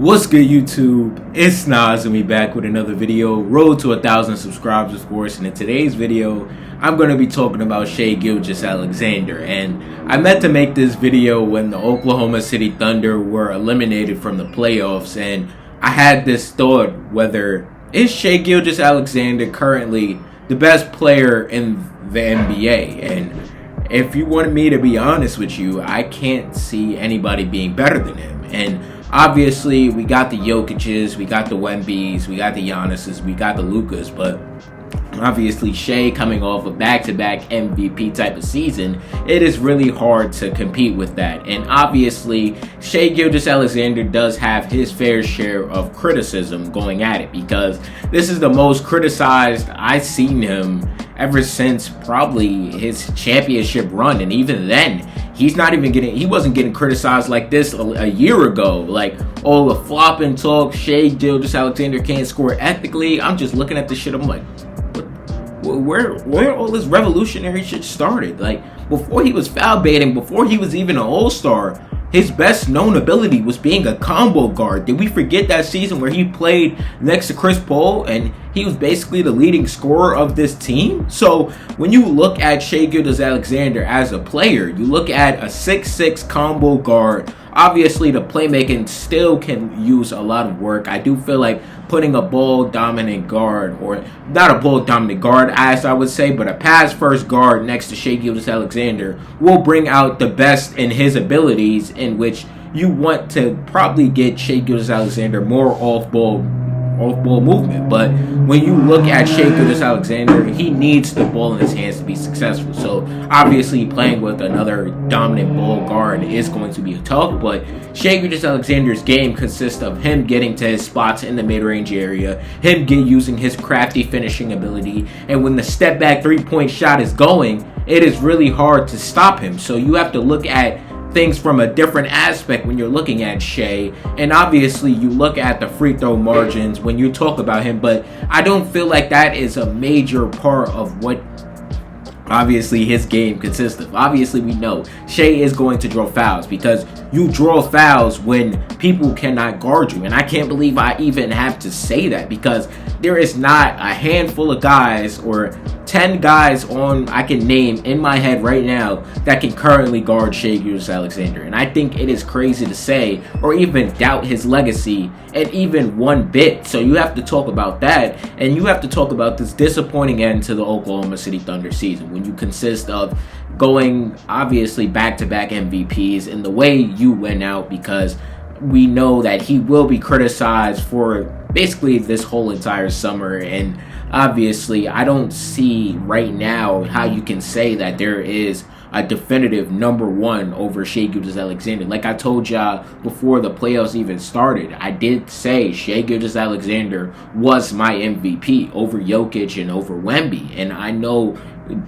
What's good, YouTube? It's Nas and we back with another video. Road to 1,000 subscribers, of course. And in today's video, I'm going to be talking about Shai Alexander. And I meant to make this video when the Oklahoma City Thunder were eliminated from the playoffs. And I had this thought, whether is Shai Alexander currently the best player in the NBA? And if you wanted me to be honest with you, I can't see anybody being better than him. And obviously, we got the Jokic's, we got the Wembys, we got the Giannis's, we got the Lukas, but obviously Shai coming off a back-to-back MVP type of season, it is really hard to compete with that. And obviously, Shai Alexander does have his fair share of criticism going at it, because this is the most criticized I've seen him ever since probably his championship run. And even then, he wasn't getting criticized like this a year ago. Like, all the flopping talk, Shai Alexander can't score ethically. I'm just looking at this shit, I'm like, where all this revolutionary shit started? Like, before he was foul baiting, before he was even an all-star, his best known ability was being a combo guard. Did we forget that season where he played next to Chris Paul and he was basically the leading scorer of this team? So when you look at Shai Alexander as a player, you look at a 6'6" combo guard. Obviously, the playmaking still can use a lot of work. I do feel like putting a ball-dominant guard, or not a ball-dominant guard, as I would say, but a pass-first guard next to Shai Alexander will bring out the best in his abilities, in which you want to probably get Shai Alexander more off-ball movement. But when you look at Shai Alexander, he needs the ball in his hands to be successful. So obviously playing with another dominant ball guard is going to be tough, but Shai Alexander's game consists of him getting to his spots in the mid-range area, him using his crafty finishing ability, and when the step back three-point shot is going, it is really hard to stop him. So you have to look at things from a different aspect when you're looking at Shai. And obviously you look at the free throw margins when you talk about him, but I don't feel like that is a major part of what obviously his game consists of. Obviously we know Shai is going to draw fouls, because you draw fouls when people cannot guard you. And I can't believe I even have to say that, because there is not a handful of guys, or 10 guys I can name in my head right now that can currently guard Shai Alexander. And I think it is crazy to say or even doubt his legacy at even one bit. So you have to talk about that, and you have to talk about this disappointing end to the Oklahoma City Thunder season, when you consist of going obviously back-to-back MVPs in the way you went out, because we know that he will be criticized for basically this whole entire summer. And obviously I don't see right now how you can say that there is a definitive number one over Shai Alexander. Like I told y'all before the playoffs even started, I did say Shai Alexander was my MVP over Jokic and over Wemby. And I know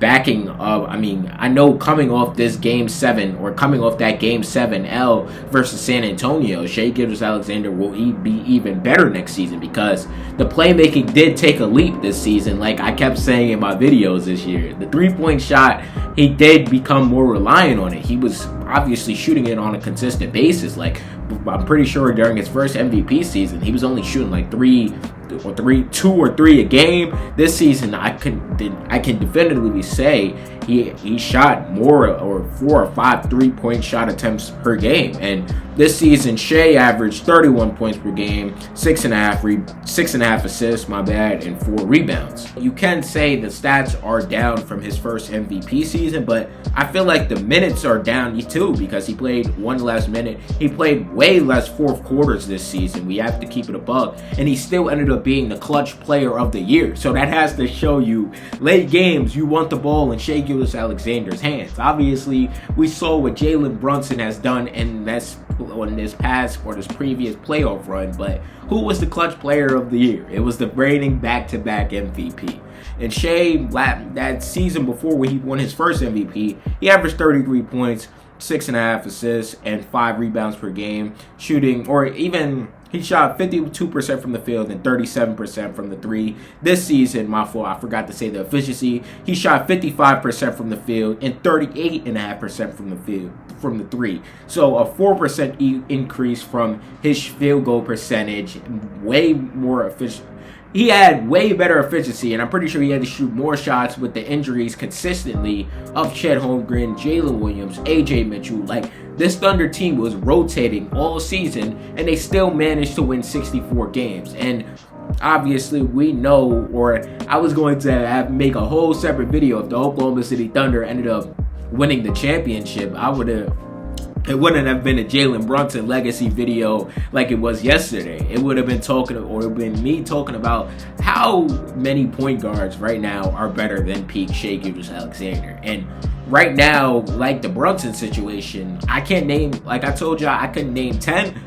I know coming off this Game 7, or coming off that Game 7 versus San Antonio, Shai Alexander will be even better next season, because the playmaking did take a leap this season. Like I kept saying in my videos this year, the three-point shot, he did become more reliant on it. He was obviously shooting it on a consistent basis. Like, I'm pretty sure during his first MVP season, he was only shooting like two or three a game. This season, I can definitively say he shot more, or 4 or 5 3-point shot attempts per game. And this season, Shai averaged 31 points per game, 6.5 assists, and 4 rebounds. You can say the stats are down from his first MVP season, but I feel like the minutes are down too, because he played one less minute. He played way less fourth quarters this season. We have to keep it a buck. And he still ended up being the clutch player of the year. So that has to show you, late games, you want the ball in Shai Alexander's hands. Obviously, we saw what Jalen Brunson has done in this previous playoff run, but who was the clutch player of the year? It was the reigning back-to-back MVP. And Shai, that season before when he won his first MVP, he averaged 33 points, 6.5 assists, and 5 rebounds per game, shooting, or even He shot 52% from the field and 37% from the three. This season, my fault, I forgot to say the efficiency. He shot 55% from the field and 38.5% from the field from the three. So a 4% increase from his field goal percentage, way more efficient. He had way better efficiency, and I'm pretty sure he had to shoot more shots with the injuries consistently of Chet Holmgren, Jalen Williams, AJ Mitchell. Like, this Thunder team was rotating all season, and they still managed to win 64 games. And obviously, we know, or I was going to make a whole separate video if the Oklahoma City Thunder ended up winning the championship. It wouldn't have been a Jalen Brunson legacy video like it was yesterday. It would have been me talking about how many point guards right now are better than peak Shai Gilgeous-Alexander. And right now, like the Brunson situation, I can't name, like I told y'all, I couldn't name 10.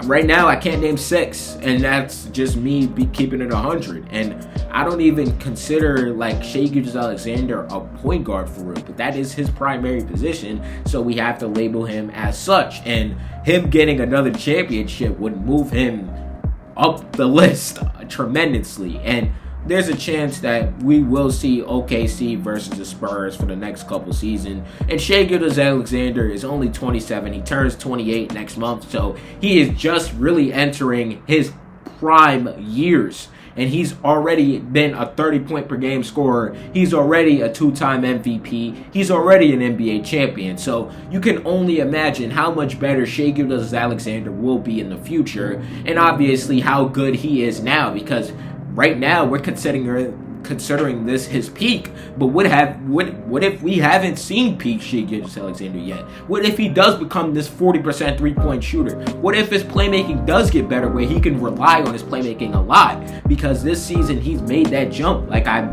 Right now, I can't name 6, and that's just me keeping it 100. And I don't even consider like Shai Gilgeous-Alexander a point guard for real, but that is his primary position, so we have to label him as such. And him getting another championship would move him up the list tremendously. And there's a chance that we will see OKC versus the Spurs for the next couple seasons. And Shai Gilgeous-Alexander is only 27. He turns 28 next month, so he is just really entering his prime years. And he's already been a 30-point per game scorer. He's already a 2-time MVP. He's already an NBA champion. So you can only imagine how much better Shai Gilgeous-Alexander will be in the future. And obviously how good he is now, because right now we're considering this his peak, but what if we haven't seen peak Shai Gilgeous-Alexander yet? What if he does become this 40% three-point shooter? What if his playmaking does get better, where he can rely on his playmaking a lot? Because this season he's made that jump, like I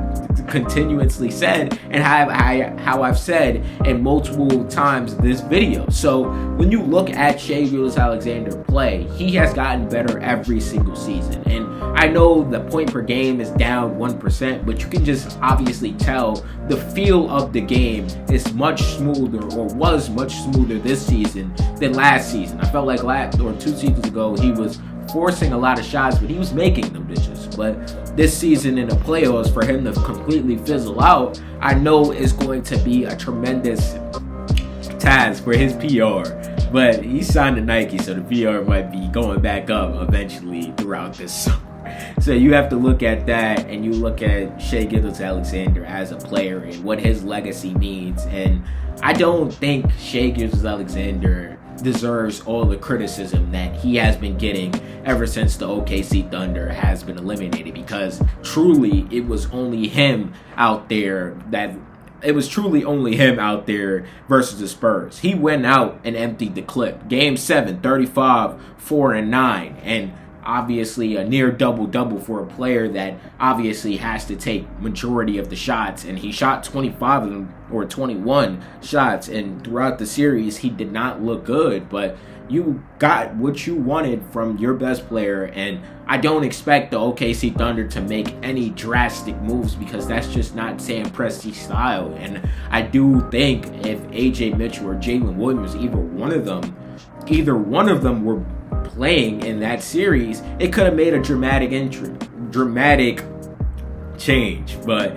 continuously said, and how I've said in multiple times this video. So when you look at Shai Gilgeous-Alexander play, he has gotten better every single season. And I know the point per game is down 1%, but you can just obviously tell the feel of the game is much smoother, or was much smoother this season than last season. I felt like 2 seasons ago he was forcing a lot of shots, but he was making them bitches. But this season in the playoffs, for him to completely fizzle out, I know is going to be a tremendous task for his PR. But he signed to Nike, so the PR might be going back up eventually throughout this summer. So you have to look at that, and you look at Shai Gilgeous-Alexander as a player and what his legacy means. And I don't think Shai Gilgeous-Alexander deserves all the criticism that he has been getting ever since the OKC Thunder has been eliminated, because truly it was only him out there versus the Spurs. He went out and emptied the clip. Game 7, 35, 4, and 9. And obviously a near double-double for a player that obviously has to take majority of the shots. And he shot 25 of them, or 21 shots. And throughout the series, he did not look good. But you got what you wanted from your best player, and I don't expect the OKC Thunder to make any drastic moves, because that's just not Sam Presti's style. And I do think if AJ Mitchell or Jalen Williams, either one of them were playing in that series, it could have made a dramatic change. But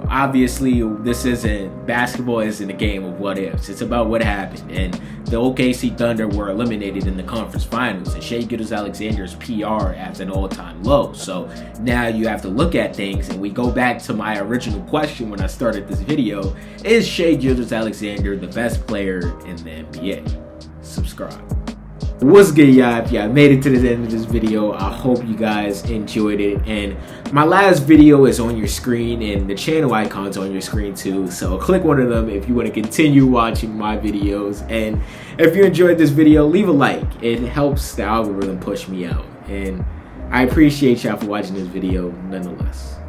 obviously, basketball isn't a game of what ifs. It's about what happened. And the OKC Thunder were eliminated in the conference finals, and Shai Gilgeous-Alexander's PR at an all-time low. So now you have to look at things, and we go back to my original question when I started this video: is Shai Gilgeous-Alexander the best player in the NBA? Subscribe. What's good, y'all? If y'all made it to the end of this video, I hope you guys enjoyed it. And my last video is on your screen, and the channel icon's on your screen too, so click one of them if you want to continue watching my videos. And if you enjoyed this video, leave a like. It helps the algorithm push me out, and I appreciate y'all for watching this video nonetheless.